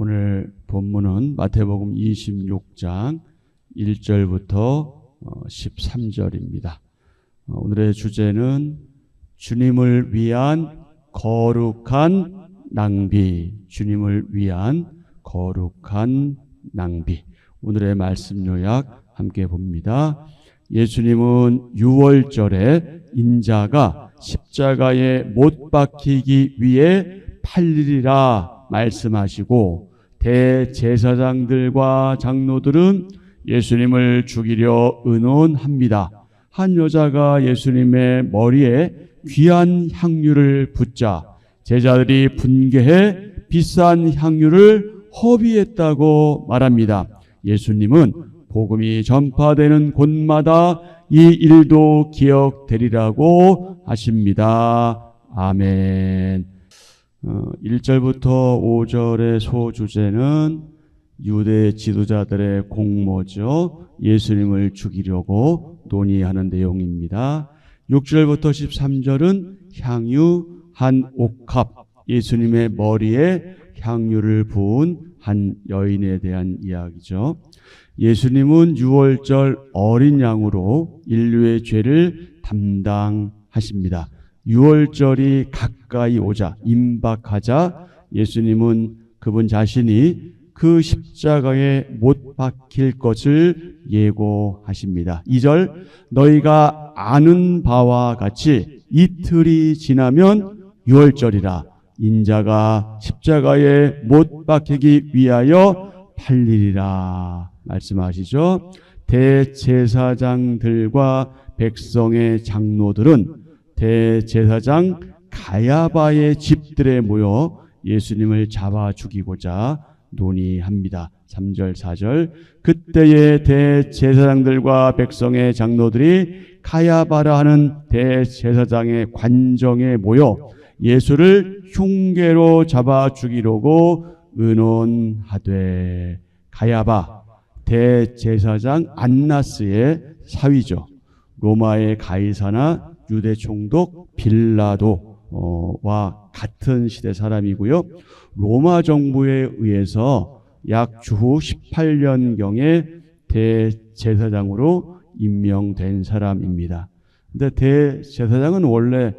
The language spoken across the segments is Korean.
오늘 본문은 마태복음 26장 1절부터 13절입니다. 오늘의 주제는 주님을 위한 거룩한 낭비, 주님을 위한 거룩한 낭비. 오늘의 말씀 요약 함께 봅니다. 예수님은 유월절에 인자가 십자가에 못 박히기 위해 팔리리라 말씀하시고, 대제사장들과 장로들은 예수님을 죽이려 의논합니다. 한 여자가 예수님의 머리에 귀한 향유를 붓자 제자들이 분개해 비싼 향유를 허비했다고 말합니다. 예수님은 복음이 전파되는 곳마다 이 일도 기억되리라고 하십니다. 아멘. 1절부터 5절의 소주제는 유대 지도자들의 공모죠. 예수님을 죽이려고 논의하는 내용입니다. 6절부터 13절은 향유 한 옥합, 예수님의 머리에 향유를 부은 한 여인에 대한 이야기죠. 예수님은 유월절 어린 양으로 인류의 죄를 담당하십니다. 유월절이 가까이 오자, 임박하자 예수님은 그분 자신이 그 십자가에 못 박힐 것을 예고하십니다. 2절, 너희가 아는 바와 같이 이틀이 지나면 유월절이라 인자가 십자가에 못 박히기 위하여 팔리리라 말씀하시죠. 대제사장들과 백성의 장로들은 대제사장 가야바의 집들에 모여 예수님을 잡아 죽이고자 논의합니다. 3절, 4절. 그때의 대제사장들과 백성의 장로들이 가야바라 하는 대제사장의 관정에 모여 예수를 흉계로 잡아 죽이려고 의논하되, 가야바 대제사장 안나스의 사위죠. 로마의 가이사나 유대 총독 빌라도와 같은 시대 사람이고요. 로마 정부에 의해서 약 주후 18년경에 대제사장으로 임명된 사람입니다. 근데 대제사장은 원래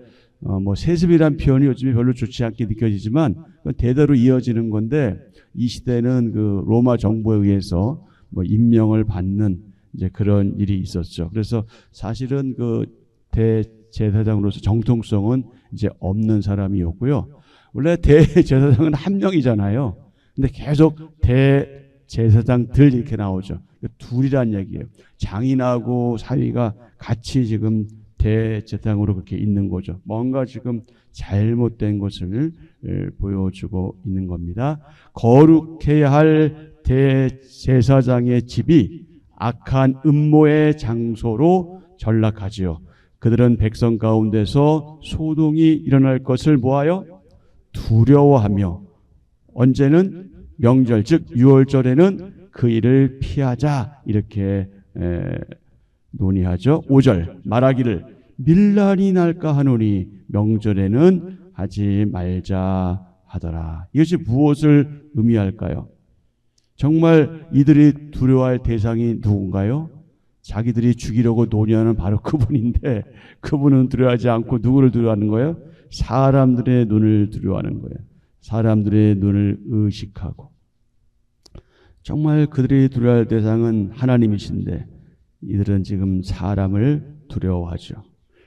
세습이란 표현이 요즘에 별로 좋지 않게 느껴지지만 대대로 이어지는 건데, 이 시대는 그 로마 정부에 의해서 임명을 받는 이제 그런 일이 있었죠. 그래서 사실은 그 대제사장으로서 정통성은 이제 없는 사람이었고요. 원래 대제사장은 한 명이잖아요. 근데 계속 대제사장들 이렇게 나오죠. 둘이란 얘기예요. 장인하고 사위가 같이 지금 대제사장으로 그렇게 있는 거죠. 뭔가 지금 잘못된 것을 보여주고 있는 겁니다. 거룩해야 할 대제사장의 집이 악한 음모의 장소로 전락하지요. 그들은 백성 가운데서 소동이 일어날 것을 뭐하여? 두려워하며, 언제는? 명절, 즉 유월절에는 그 일을 피하자 이렇게 논의하죠. 5절, 말하기를 밀란이 날까 하노니 명절에는 하지 말자 하더라. 이것이 무엇을 의미할까요? 정말 이들이 두려워할 대상이 누군가요? 자기들이 죽이려고 논의하는 바로 그분인데, 그분은 두려워하지 않고 누구를 두려워하는 거예요? 사람들의 눈을 두려워하는 거예요. 사람들의 눈을 의식하고. 정말 그들이 두려워할 대상은 하나님이신데 이들은 지금 사람을 두려워하죠.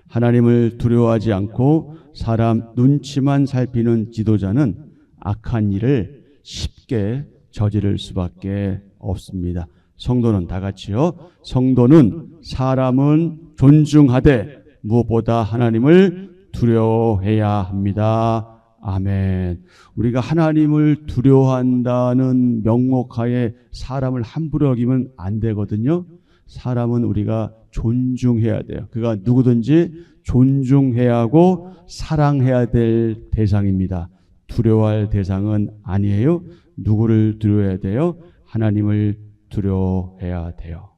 하나님을 두려워하지 않고 사람 눈치만 살피는 지도자는 악한 일을 쉽게 저지를 수밖에 없습니다. 성도는 다 같이요. 성도는 사람은 존중하되 무엇보다 하나님을 두려워해야 합니다. 아멘. 우리가 하나님을 두려워한다는 명목하에 사람을 함부로 여기면 안 되거든요. 사람은 우리가 존중해야 돼요. 그가 누구든지 존중해야 하고 사랑해야 될 대상입니다. 두려워할 대상은 아니에요. 누구를 두려워해야 돼요? 하나님을 두려워해야 돼요.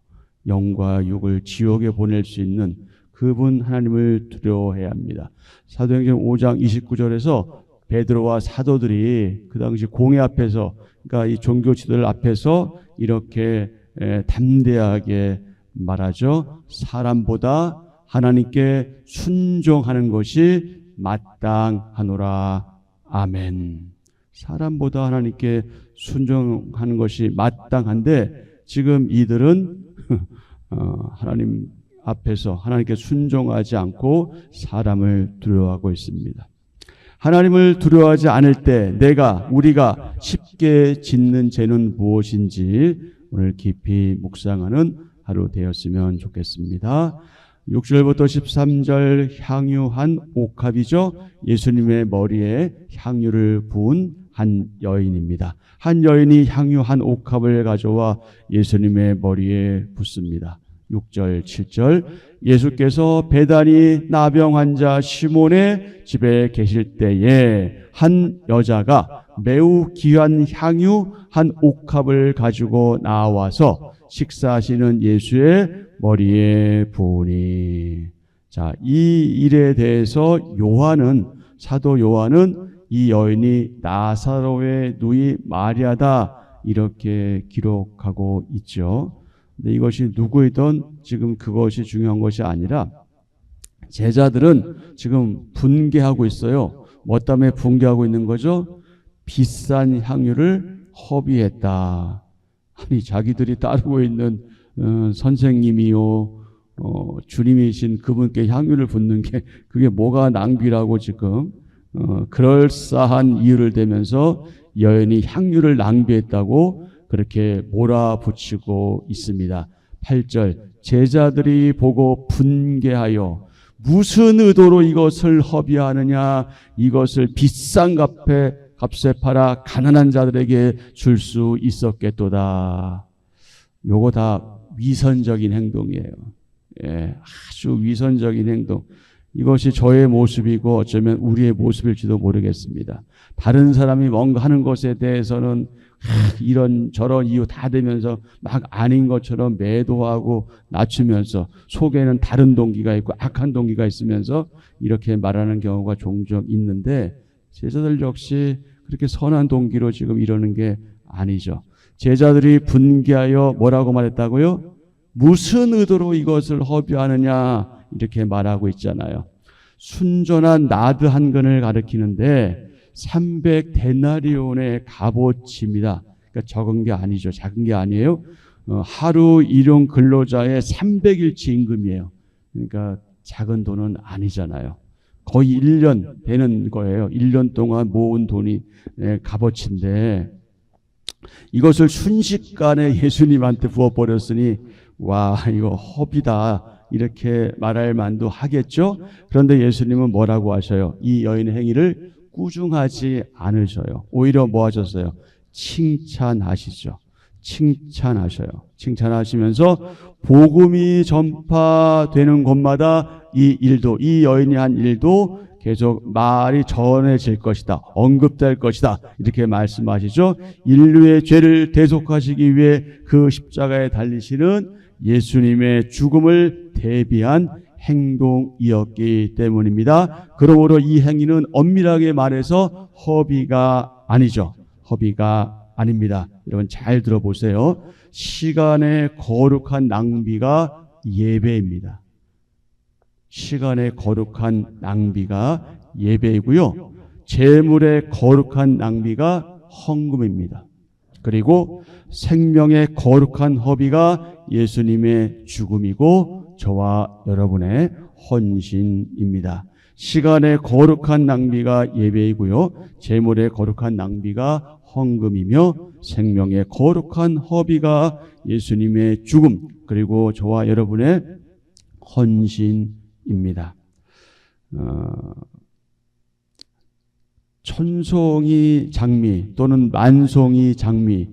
영과 육을 지옥에 보낼 수 있는 그분 하나님을 두려워해야 합니다. 사도행전 5장 29절에서 베드로와 사도들이 그 당시 공회 앞에서, 그러니까 이 종교 지도들 앞에서 이렇게 담대하게 말하죠. 사람보다 하나님께 순종하는 것이 마땅하노라. 아멘. 사람보다 하나님께 순종하는 것이 마땅한데 지금 이들은 하나님 앞에서 하나님께 순종하지 않고 사람을 두려워하고 있습니다. 하나님을 두려워하지 않을 때 우리가 쉽게 짓는 죄는 무엇인지 오늘 깊이 묵상하는 하루 되었으면 좋겠습니다. 6절부터 13절 향유한 옥합이죠. 예수님의 머리에 향유를 부은 한 여인입니다. 한 여인이 향유한 옥합을 가져와 예수님의 머리에 붓습니다. 6절, 7절 예수께서 베다니 나병 환자 시몬의 집에 계실 때에 한 여자가 매우 귀한 향유 한 옥합을 가지고 나와서 식사하시는 예수의 머리에 부으니. 자, 이 일에 대해서 사도 요한은 이 여인이 나사로의 누이 마리아다 이렇게 기록하고 있죠. 근데 이것이 누구이든 지금 그것이 중요한 것이 아니라 제자들은 지금 분개하고 있어요. 뭐 때문에 분개하고 있는 거죠? 비싼 향유를 허비했다. 아니, 자기들이 따르고 있는 선생님이요, 주님이신 그분께 향유를 붓는 게 그게 뭐가 낭비라고 지금 그럴싸한 이유를 대면서 여인이 향유를 낭비했다고 그렇게 몰아붙이고 있습니다. 8절 제자들이 보고 분개하여 무슨 의도로 이것을 허비하느냐, 이것을 비싼 값에 팔아 가난한 자들에게 줄 수 있었겠도다. 요거 다 위선적인 행동이에요. 예, 아주 위선적인 행동. 이것이 저의 모습이고 어쩌면 우리의 모습일지도 모르겠습니다. 다른 사람이 뭔가 하는 것에 대해서는 이런 저런 이유 다 대면서 막 아닌 것처럼 매도하고 낮추면서 속에는 다른 동기가 있고 악한 동기가 있으면서 이렇게 말하는 경우가 종종 있는데 제자들 역시 그렇게 선한 동기로 지금 이러는 게 아니죠. 제자들이 분개하여 뭐라고 말했다고요? 무슨 의도로 이것을 허비하느냐 이렇게 말하고 있잖아요. 순전한 나드 한 근을 가리키는데 300데나리온의 값어치입니다. 그러니까 적은 게 아니죠. 작은 게 아니에요. 하루 일용 근로자의 300일치 임금이에요. 그러니까 작은 돈은 아니잖아요. 거의 1년 되는 거예요. 1년 동안 모은 돈이 값어치인데 이것을 순식간에 예수님한테 부어버렸으니 와, 이거 허비다 이렇게 말할 만도 하겠죠. 그런데 예수님은 뭐라고 하셔요? 이 여인의 행위를 꾸중하지 않으셔요. 오히려 뭐 하셨어요? 칭찬하시죠. 칭찬하셔요. 칭찬하시면서 복음이 전파되는 곳마다 이 여인이 한 일도 계속 말이 전해질 것이다. 언급될 것이다. 이렇게 말씀하시죠. 인류의 죄를 대속하시기 위해 그 십자가에 달리시는 예수님의 죽음을 대비한 행동이었기 때문입니다. 그러므로 이 행위는 엄밀하게 말해서 허비가 아니죠. 허비가 아닙니다. 여러분 잘 들어보세요. 시간의 거룩한 낭비가 예배입니다. 시간의 거룩한 낭비가 예배이고요. 재물의 거룩한 낭비가 헌금입니다. 그리고 생명의 거룩한 허비가 예수님의 죽음이고 저와 여러분의 헌신입니다. 시간의 거룩한 낭비가 예배이고요. 재물의 거룩한 낭비가 헌금이며 생명의 거룩한 허비가 예수님의 죽음 그리고 저와 여러분의 헌신입니다. 천송이 장미 또는 만송이 장미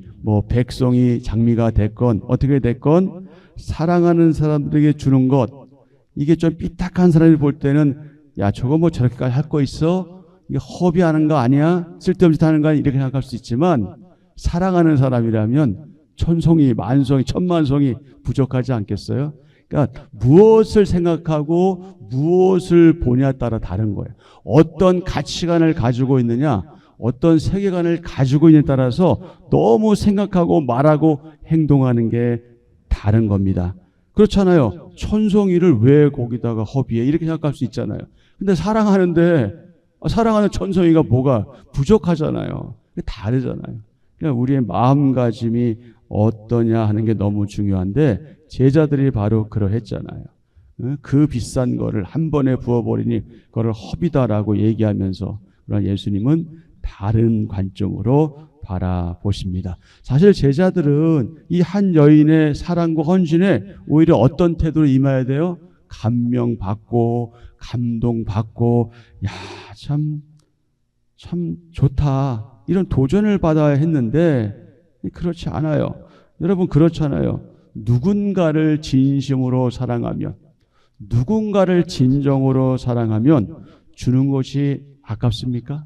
백송이 장미가 됐건 어떻게 됐건 사랑하는 사람들에게 주는 것 이게 좀 삐딱한 사람이 볼 때는 야 저거 뭐 저렇게까지 할 거 있어? 이게 허비하는 거 아니야? 쓸데없이 하는 거 아니야? 이렇게 생각할 수 있지만 사랑하는 사람이라면 천송이 만송이 천만송이 부족하지 않겠어요? 그러니까 무엇을 생각하고 무엇을 보냐에 따라 다른 거예요. 어떤 가치관을 가지고 있느냐, 어떤 세계관을 가지고 있느냐에 따라서 너무 생각하고 말하고 행동하는 게 다른 겁니다. 그렇잖아요. 천송이를 왜 거기다가 허비해? 이렇게 생각할 수 있잖아요. 근데 사랑하는데 사랑하는 천송이가 뭐가 부족하잖아요. 다르잖아요. 그러니까 우리의 마음가짐이 어떠냐 하는 게 너무 중요한데 제자들이 바로 그러했잖아요. 그 비싼 거를 한 번에 부어버리니 그거를 허비다라고 얘기하면서 그러나 예수님은 다른 관점으로 바라보십니다. 사실 제자들은 이 한 여인의 사랑과 헌신에 오히려 어떤 태도로 임해야 돼요? 감명받고 감동받고 야, 참 좋다. 이런 도전을 받아야 했는데 그렇지 않아요. 여러분 그렇잖아요. 누군가를 진심으로 사랑하면 누군가를 진정으로 사랑하면 주는 것이 아깝습니까?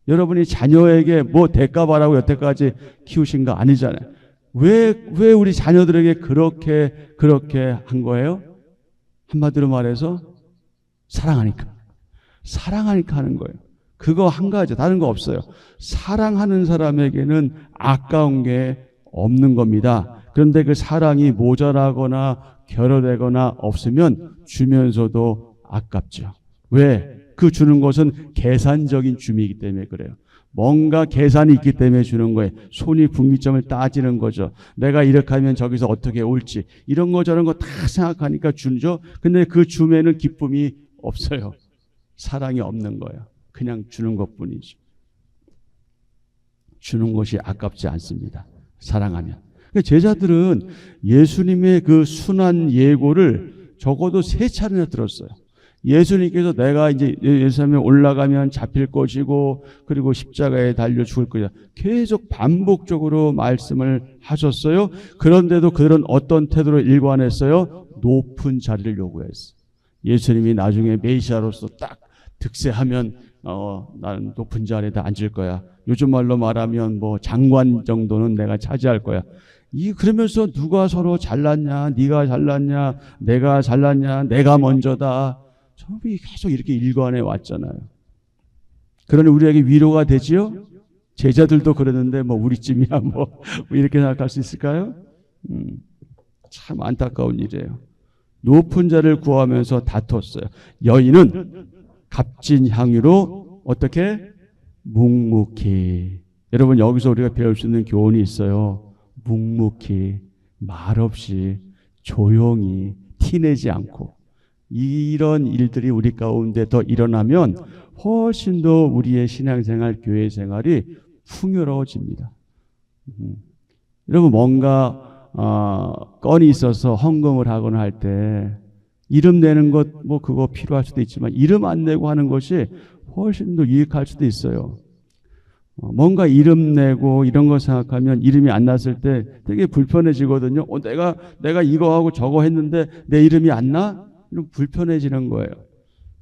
여러분이 자녀에게 뭐 대가 바라고 여태까지 키우신 거 아니잖아요. 왜 우리 자녀들에게 그렇게 한 거예요? 한마디로 말해서 사랑하니까 하는 거예요. 그거 한 가지, 다른 거 없어요. 사랑하는 사람에게는 아까운 게 없는 겁니다. 그런데 그 사랑이 모자라거나 결여되거나 없으면 주면서도 아깝죠. 왜? 그 주는 것은 계산적인 줌이기 때문에 그래요. 뭔가 계산이 있기 때문에 주는 거예요. 손익분기점을 따지는 거죠. 내가 이렇게 하면 저기서 어떻게 올지 이런 거 저런 거 다 생각하니까 주죠. 근데 그 줌에는 기쁨이 없어요. 사랑이 없는 거예요. 그냥 주는 것뿐이죠. 주는 것이 아깝지 않습니다. 사랑하면. 제자들은 예수님의 그 순한 예고를 적어도 3차례나 들었어요. 예수님께서 내가 이제 예루살렘에 올라가면 잡힐 것이고 그리고 십자가에 달려 죽을 거야. 계속 반복적으로 말씀을 하셨어요. 그런데도 그들은 어떤 태도로 일관했어요? 높은 자리를 요구했어요. 예수님이 나중에 메시아로서 딱 득세하면 나는 높은 자리에다 앉을 거야. 요즘 말로 말하면 뭐 장관 정도는 내가 차지할 거야. 그러면서 누가 서로 잘났냐, 네가 잘났냐, 내가 잘났냐, 내가 먼저다. 처음에 계속 이렇게 일관해 왔잖아요. 그러니 우리에게 위로가 되지요? 제자들도 그러는데 뭐 우리쯤이야 뭐 이렇게 생각할 수 있을까요? 참 안타까운 일이에요. 높은 자를 구하면서 다퉜어요. 여인은 값진 향유로 어떻게? 묵묵히. 여러분 여기서 우리가 배울 수 있는 교훈이 있어요. 묵묵히, 말없이, 조용히, 티내지 않고. 이런 일들이 우리 가운데 더 일어나면 훨씬 더 우리의 신앙생활, 교회생활이 풍요로워집니다. 여러분 뭔가 건이 있어서 헌금을 하거나 할 때 이름 내는 것 뭐 그거 필요할 수도 있지만 이름 안 내고 하는 것이 훨씬 더 유익할 수도 있어요. 뭔가 이름 내고 이런 거 생각하면 이름이 안 났을 때 되게 불편해지거든요. 내가 이거 하고 저거 했는데 내 이름이 안 나? 이런 불편해지는 거예요.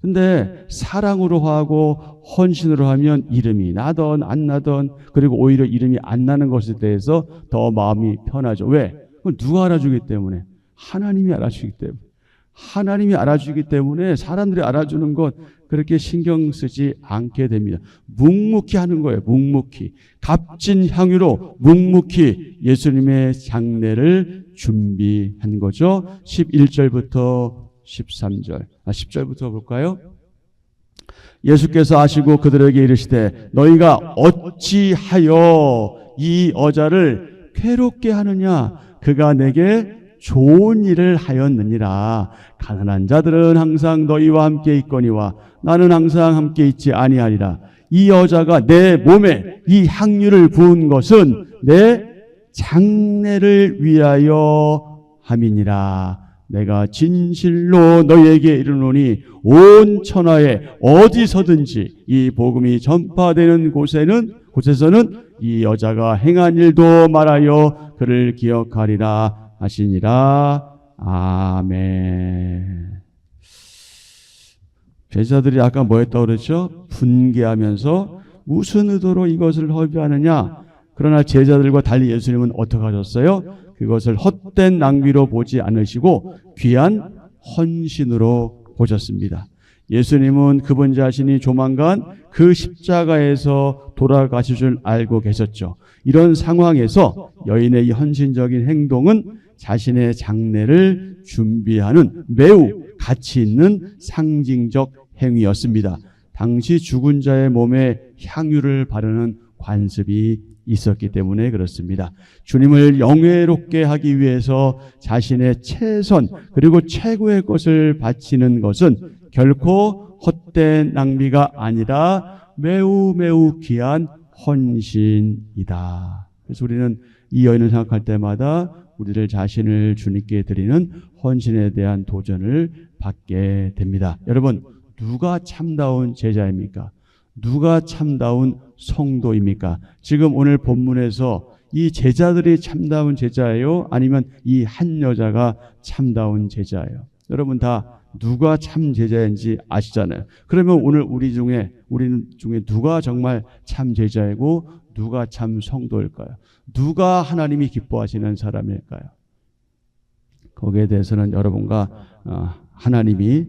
근데 사랑으로 하고 헌신으로 하면 이름이 나던 안 나던 그리고 오히려 이름이 안 나는 것에 대해서 더 마음이 편하죠. 왜? 그건 누가 알아주기 때문에? 하나님이 알아주기 때문에. 하나님이 알아주기 때문에 사람들이 알아주는 것 그렇게 신경 쓰지 않게 됩니다. 묵묵히 하는 거예요. 묵묵히. 값진 향유로 묵묵히 예수님의 장례를 준비한 거죠. 11절부터 13절. 10절부터 볼까요? 예수께서 아시고 그들에게 이르시되 너희가 어찌하여 이 여자를 괴롭게 하느냐? 그가 내게 좋은 일을 하였느니라. 가난한 자들은 항상 너희와 함께 있거니와 나는 항상 함께 있지 아니하리라. 이 여자가 내 몸에 이 향유를 부은 것은 내 장례를 위하여 함이니라. 내가 진실로 너희에게 이르노니 온 천하에 어디서든지 이 복음이 전파되는 곳에서는 이 여자가 행한 일도 말하여 그를 기억하리라 하시니라. 아멘. 제자들이 아까 뭐 했다고 그랬죠? 분개하면서 무슨 의도로 이것을 허비하느냐? 그러나 제자들과 달리 예수님은 어떻게 하셨어요? 그것을 헛된 낭비로 보지 않으시고 귀한 헌신으로 보셨습니다. 예수님은 그분 자신이 조만간 그 십자가에서 돌아가실 줄 알고 계셨죠. 이런 상황에서 여인의 이 헌신적인 행동은 자신의 장례를 준비하는 매우 가치 있는 상징적 행위였습니다. 당시 죽은 자의 몸에 향유를 바르는 관습이 있었기 때문에 그렇습니다. 주님을 영예롭게 하기 위해서 자신의 최선 그리고 최고의 것을 바치는 것은 결코 헛된 낭비가 아니라 매우 귀한 헌신이다. 그래서 우리는 이 여인을 생각할 때마다 우리들 자신을 주님께 드리는 헌신에 대한 도전을 받게 됩니다. 여러분, 누가 참다운 제자입니까? 누가 참다운 성도입니까? 지금 오늘 본문에서 이 제자들이 참다운 제자예요? 아니면 이 한 여자가 참다운 제자예요? 여러분 다 누가 참 제자인지 아시잖아요. 그러면 오늘 우리 중에 누가 정말 참 제자이고 누가 참 성도일까요? 누가 하나님이 기뻐하시는 사람일까요? 거기에 대해서는 여러분과 하나님이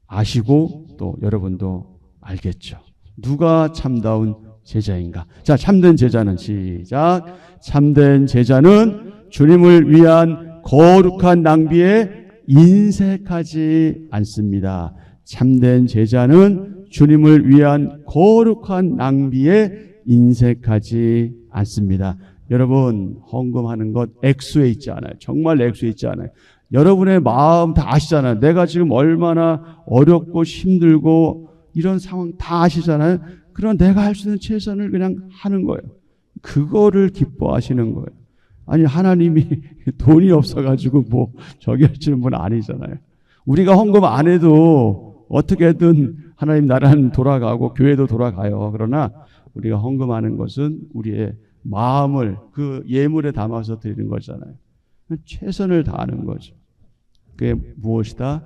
아시고 또 여러분도 알겠죠. 누가 참다운 제자인가? 자, 참된 제자는 시작. 참된 제자는 주님을 위한 거룩한 낭비에 인색하지 않습니다. 참된 제자는 주님을 위한 거룩한 낭비에 인색하지 않습니다. 여러분, 헌금하는 것 액수에 있지 않아요. 정말 액수에 있지 않아요. 여러분의 마음 다 아시잖아요. 내가 지금 얼마나 어렵고 힘들고 이런 상황 다 아시잖아요. 그럼 내가 할 수 있는 최선을 그냥 하는 거예요. 그거를 기뻐하시는 거예요. 아니, 하나님이 돈이 없어가지고 뭐 저기 하시는 분 아니잖아요. 우리가 헌금 안 해도 어떻게든 하나님 나라는 돌아가고 교회도 돌아가요. 그러나 우리가 헌금하는 것은 우리의 마음을 그 예물에 담아서 드리는 거잖아요. 최선을 다하는 거죠. 그게 무엇이다?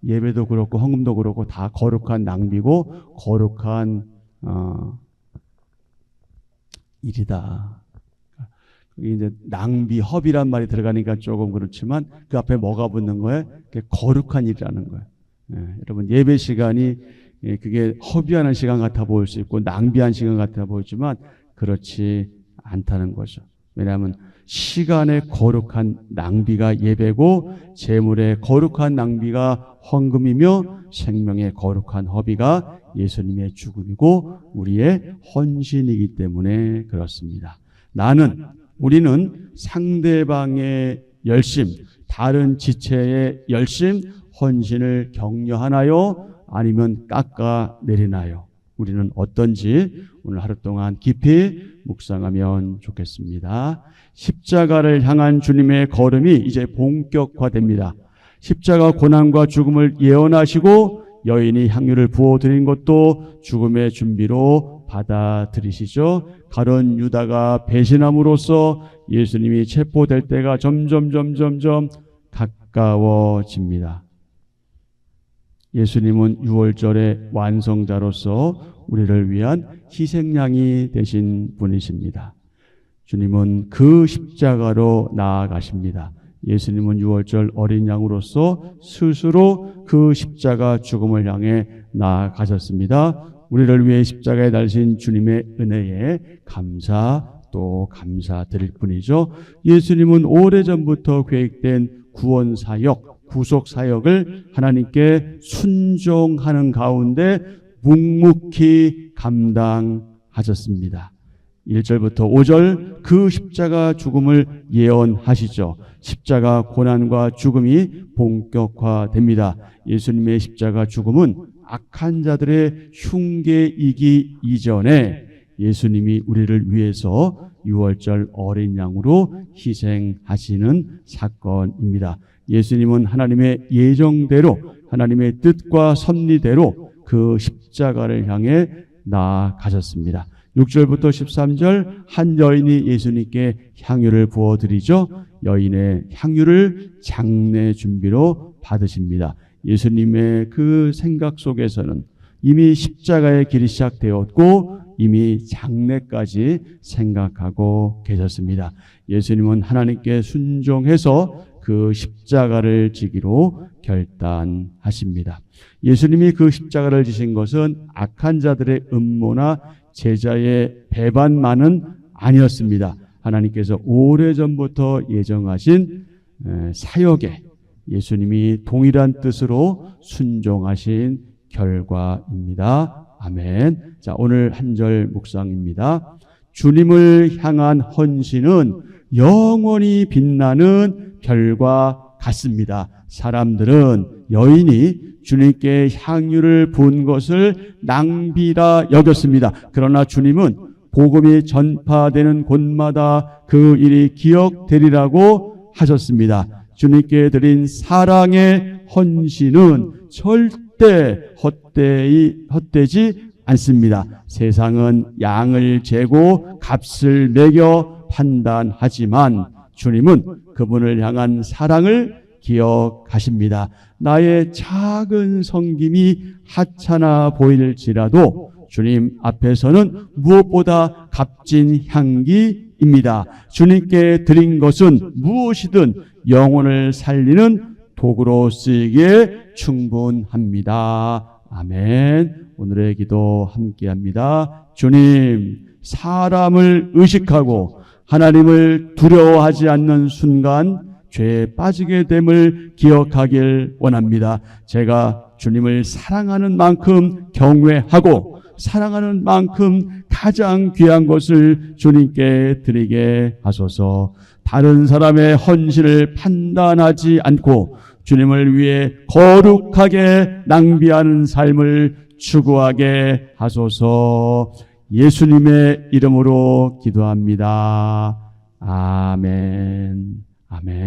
예배도 그렇고 헌금도 그렇고 다 거룩한 낭비고 거룩한 일이다. 그게 이제 낭비, 허비란 말이 들어가니까 조금 그렇지만 그 앞에 뭐가 붙는 거예요? 그게 거룩한 일이라는 거예요. 여러분, 예배 시간이 그게 허비하는 시간 같아 보일 수 있고 낭비한 시간 같아 보이지만 그렇지 않다는 거죠. 왜냐하면 시간의 거룩한 낭비가 예배고 재물의 거룩한 낭비가 헌금이며 생명의 거룩한 허비가 예수님의 죽음이고 우리의 헌신이기 때문에 그렇습니다. 우리는 상대방의 열심, 다른 지체의 열심, 헌신을 격려하나요? 아니면 깎아내리나요? 우리는 어떤지 오늘 하루 동안 깊이 묵상하면 좋겠습니다. 십자가를 향한 주님의 걸음이 이제 본격화됩니다. 십자가 고난과 죽음을 예언하시고 여인이 향유를 부어드린 것도 죽음의 준비로 받아들이시죠. 가룟 유다가 배신함으로써 예수님이 체포될 때가 점점 가까워집니다. 예수님은 유월절의 완성자로서 우리를 위한 희생양이 되신 분이십니다. 주님은 그 십자가로 나아가십니다. 예수님은 유월절 어린 양으로서 스스로 그 십자가 죽음을 향해 나아가셨습니다. 우리를 위해 십자가에 달리신 주님의 은혜에 감사드릴 뿐이죠. 예수님은 오래전부터 계획된 구원 사역, 구속 사역을 하나님께 순종하는 가운데 묵묵히 감당하셨습니다. 1절부터 5절 그 십자가 죽음을 예언하시죠. 십자가 고난과 죽음이 본격화됩니다. 예수님의 십자가 죽음은 악한 자들의 흉계이기 이전에 예수님이 우리를 위해서 유월절 어린 양으로 희생하시는 사건입니다. 예수님은 하나님의 예정대로 하나님의 뜻과 섭리대로 그 십자가를 향해 나아가셨습니다. 6절부터 13절 한 여인이 예수님께 향유를 부어드리죠. 여인의 향유를 장례 준비로 받으십니다. 예수님의 그 생각 속에서는 이미 십자가의 길이 시작되었고 이미 장래까지 생각하고 계셨습니다. 예수님은 하나님께 순종해서 그 십자가를 지기로 결단하십니다. 예수님이 그 십자가를 지신 것은 악한 자들의 음모나 제자의 배반만은 아니었습니다. 하나님께서 오래전부터 예정하신 사역에 예수님이 동일한 뜻으로 순종하신 결과입니다. 아멘. 자, 오늘 한 절 묵상입니다. 주님을 향한 헌신은 영원히 빛나는 별과 같습니다. 사람들은 여인이 주님께 향유를 부은 것을 낭비라 여겼습니다. 그러나 주님은 복음이 전파되는 곳마다 그 일이 기억되리라고 하셨습니다. 주님께 드린 사랑의 헌신은 절대 헛되지 않습니다. 세상은 양을 재고 값을 매겨 판단하지만 주님은 그분을 향한 사랑을 기억하십니다. 나의 작은 섬김이 하찮아 보일지라도 주님 앞에서는 무엇보다 값진 향기입니다. 주님께 드린 것은 무엇이든 영혼을 살리는 도구로 쓰이기에 충분합니다. 아멘. 오늘의 기도 함께합니다. 주님, 사람을 의식하고 하나님을 두려워하지 않는 순간 죄에 빠지게 됨을 기억하길 원합니다. 제가 주님을 사랑하는 만큼 경외하고 사랑하는 만큼 가장 귀한 것을 주님께 드리게 하소서. 다른 사람의 헌신을 판단하지 않고 주님을 위해 거룩하게 낭비하는 삶을 추구하게 하소서. 예수님의 이름으로 기도합니다. 아멘. 아멘.